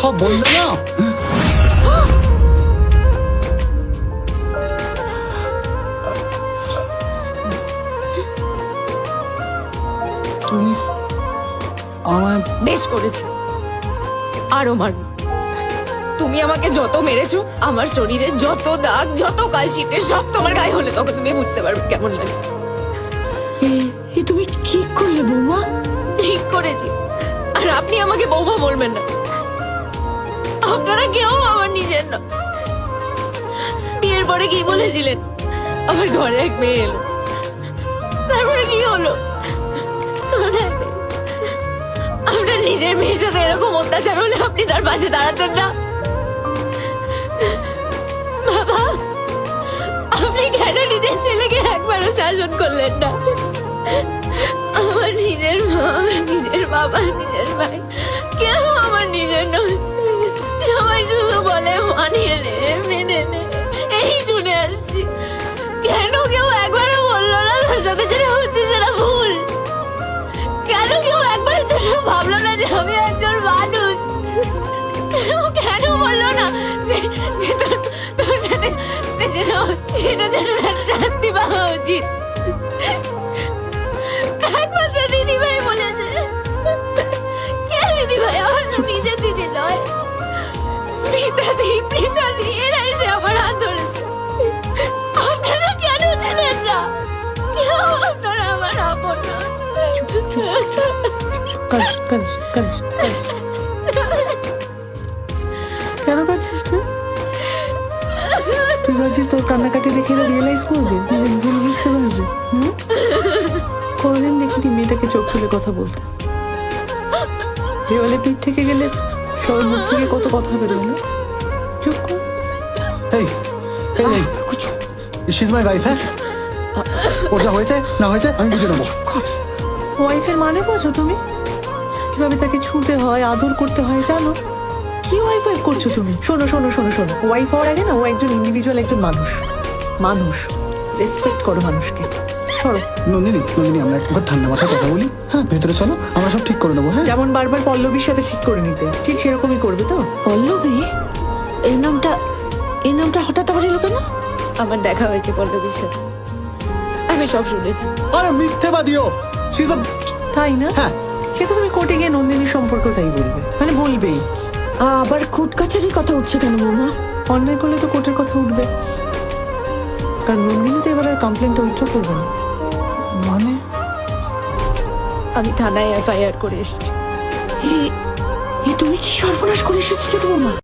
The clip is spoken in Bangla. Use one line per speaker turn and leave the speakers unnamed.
কথা বললে না। তুমি আমায়
বেশ করেছি, আরো মার। তুমি আমাকে যত মেরেছো, আমার শরীরে যত দাগ, যত কালশিটে সব তোমার গায়ে হলে তখন তুমি বুঝতে পারবে কেমন লাগে।
তুমি কি করলে বৌমা?
ঠিক করেছি, আর আপনি আমাকে বৌমা বলবেন না। আপনারা কেউ আমার নিজের না। বিয়ের পরে কি বলেছিলেন? আমার ঘরে এক মেয়ে এলো, তারপরে কি হলো? আপনার নিজের মেয়ের সাথে এরকম অত্যাচার হলে আপনি তার পাশে দাঁড়াতেন না? বাবা, আপনি কেন নিজের ছেলেকে একবারও শাসন করলেন না? আমার নিজের মা, নিজের বাবা, নিজের ভাই কেউ আমার নিজের নয়। সবাই শুধু বলে মানিয়ে নে, মেনে নে, এই শুনে আসছি। কেন কেউ একবারও বললো না তার সাথে যেটা হচ্ছে সেটা ভুল? কেন কেউ একবারের জন্য ভাবলো না যে আমি একজন মানুষ? কেন বললো না যে তোর সাথে যেটা হচ্ছে সেটা যেন তার শাস্তি পাওয়া উচিত? একমাত্র দিদি ভাই বলেছে। কে দিদি ভাই? আমার নিজের দিদি নয়, স্মিতা দি, প্রীতা দি, এরা এসে আমার হাত ধরেছে। আপনারা কেন ছিলেন না? কেউ আপনারা আমার আপন না।
কেন কাঁদছিস তুই? তুই ভাবছিস তোর কান্নাকাটি দেখে রিয়েলাইজ করবে যে ভুল বুঝতে পারবে? কোনদিন দেখিনি মেয়েটাকে চোখ তুলে কথা বলতে। দেওয়ালে পিঠ থেকে গেলে সবার মুখ থেকে কত কথা বেরোয় না? চুপ কর।
এই এই শি ইজ মাই ওয়াইফ। হ্যাঁ, ওর যা হয়েছে না হয়েছে আমি বুঝে নেবো।
ওয়াইফের মানে বোঝো তুমি? কিভাবে তাকে ছুঁতে হয়, আদর করতে হয় জানো? কি ওয়াইফ করছো তুমি? শোনো শোনো শোনো শোনো, ওয়াইফ হওয়ার আগে না ও একজন ইন্ডিভিজুয়াল, একজন মানুষ। মানুষ রেসপেক্ট করো মানুষকে। সরো।
নন্দিনী, নন্দিনী, আমরা একবার ঠান্ডা মাথায় কথা বলি। হ্যাঁ, ভেতরে চলো, আমরা সব ঠিক করে নেবো। হ্যাঁ,
যেমন বারবার পল্লবীর সাথে ঠিক করে নিতে, ঠিক সেরকমই করবে তো?
পল্লবী? এই নামটা হঠাৎ আবার এলো কেন? আমার দেখা হয়েছে পল্লবীর সাথে, আমি সব শুনেছি।
আরে মিথ্যেবাদীও। শি ইজ আ
তাই না?
হ্যাঁ,
সে তো তুমি কোর্টে গিয়ে নন্দিনীর সম্পর্ক তাই বলবে, মানে বলবেই।
আবার কোর্ট কাছারির কথা উঠছে কেন বৌমা?
অন্যায় করলে তো কোর্টের কথা উঠবে, কারণ নন্দিনী তো এবার আর কমপ্লেনটা উইথড্র করবে না।
মানে
আমি থানায় এফআইআর করে এসেছি।
তুমি কি সর্বনাশ করে